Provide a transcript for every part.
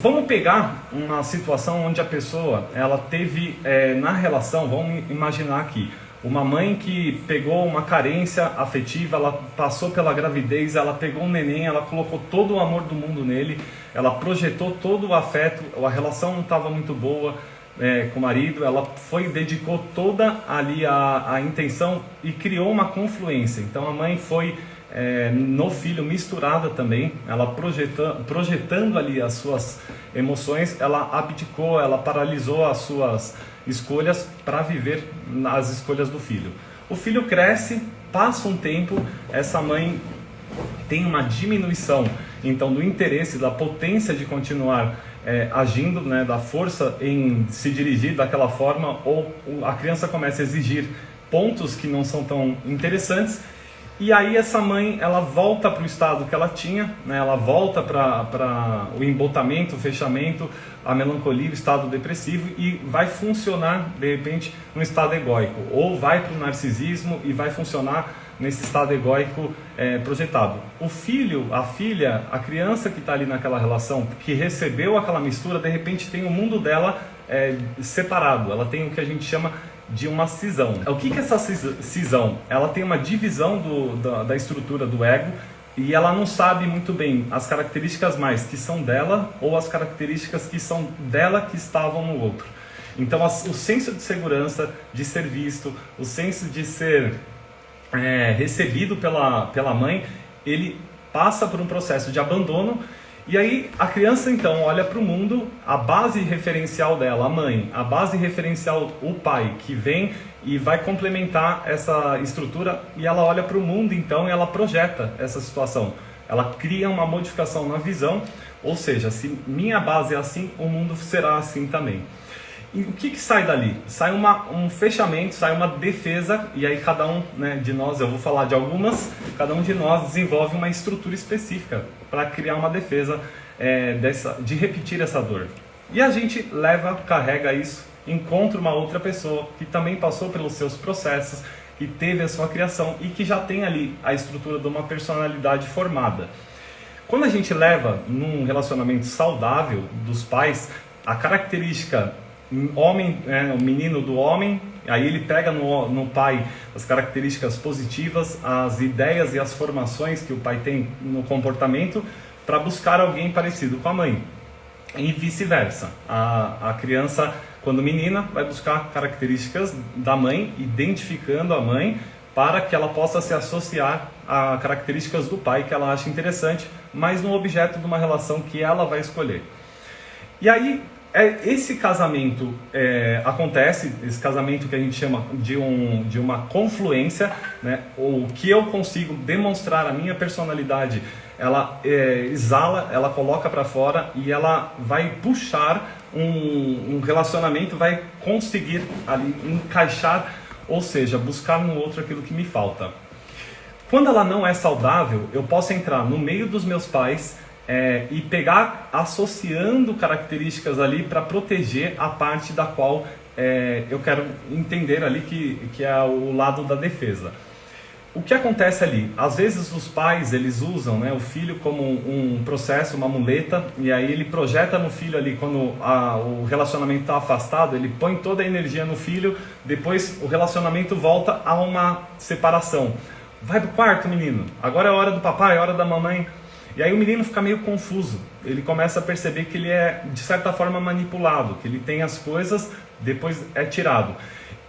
Vamos pegar uma situação onde a pessoa, ela teve na relação, vamos imaginar aqui, uma mãe que pegou uma carência afetiva, ela passou pela gravidez, ela pegou um neném, ela colocou todo o amor do mundo nele, ela projetou todo o afeto, a relação não estava muito boa com o marido, ela dedicou toda ali a intenção e criou uma confluência. Então a mãe foi no filho misturada também, ela projetando ali as suas emoções, ela abdicou, ela paralisou as suas escolhas para viver as escolhas do filho. O filho cresce, passa um tempo, essa mãe tem uma diminuição então do interesse, da potência de continuar agindo, né, da força em se dirigir daquela forma, ou a criança começa a exigir pontos que não são tão interessantes. E aí essa mãe, ela volta para o estado que ela tinha, né? Ela volta para o embotamento, o fechamento, a melancolia, o estado depressivo, e vai funcionar, de repente, no estado egóico. Ou vai para o narcisismo e vai funcionar nesse estado egóico projetado. O filho, a filha, a criança que está ali naquela relação, que recebeu aquela mistura, de repente tem o mundo dela separado. Ela tem o que a gente chama de uma cisão. O que é essa cisão? Ela tem uma divisão da estrutura do ego, e ela não sabe muito bem as características mais que são dela ou as características que são dela que estavam no outro. Então o senso de segurança, de ser visto, o senso de ser recebido pela mãe, ele passa por um processo de abandono. E aí a criança então olha para o mundo, a base referencial dela, a mãe, a base referencial, o pai, que vem e vai complementar essa estrutura, e ela olha para o mundo então e ela projeta essa situação. Ela cria uma modificação na visão, ou seja, se minha base é assim, o mundo será assim também. E o que sai dali? Sai um fechamento, sai uma defesa, e aí cada um, né, de nós, eu vou falar de algumas, cada um de nós desenvolve uma estrutura específica para criar uma defesa de repetir essa dor. E a gente carrega isso, encontra uma outra pessoa que também passou pelos seus processos, que teve a sua criação e que já tem ali a estrutura de uma personalidade formada. Quando a gente leva num relacionamento saudável dos pais, a característica homem, o menino do homem, aí ele pega no pai as características positivas, as ideias e as formações que o pai tem no comportamento, para buscar alguém parecido com a mãe, e vice-versa. A criança, quando menina, vai buscar características da mãe, identificando a mãe, para que ela possa se associar a características do pai que ela acha interessante, mas no objeto de uma relação que ela vai escolher. E aí esse casamento acontece, esse casamento que a gente chama de uma confluência, né? O que eu consigo demonstrar, a minha personalidade, ela exala, ela coloca para fora, e ela vai puxar um relacionamento, vai conseguir ali encaixar, ou seja, buscar no outro aquilo que me falta. Quando ela não é saudável, eu posso entrar no meio dos meus pais e pegar associando características ali para proteger a parte da qual eu quero entender ali que é o lado da defesa. O que acontece ali? Às vezes os pais, eles usam, né, o filho como um processo, uma muleta, e aí ele projeta no filho ali, quando o relacionamento está afastado, ele põe toda a energia no filho, depois o relacionamento volta a uma separação. Vai pro quarto, menino, agora é a hora do papai, é a hora da mamãe. E aí o menino fica meio confuso, ele começa a perceber que ele é, de certa forma, manipulado, que ele tem as coisas, depois é tirado.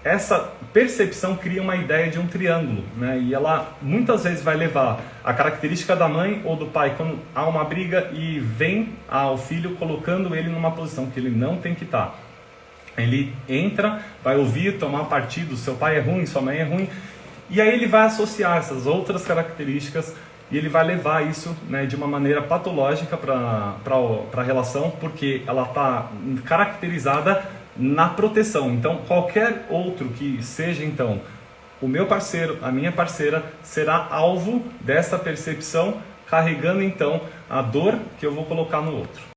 Essa percepção cria uma ideia de um triângulo, né? E ela muitas vezes vai levar a característica da mãe ou do pai quando há uma briga, e vem ao filho colocando ele numa posição que ele não tem que estar. Ele entra, vai ouvir, tomar partido, seu pai é ruim, sua mãe é ruim, e aí ele vai associar essas outras características, e ele vai levar isso, né, de uma maneira patológica para a relação, porque ela está caracterizada na proteção. Então qualquer outro que seja então o meu parceiro, a minha parceira, será alvo dessa percepção, carregando então a dor que eu vou colocar no outro.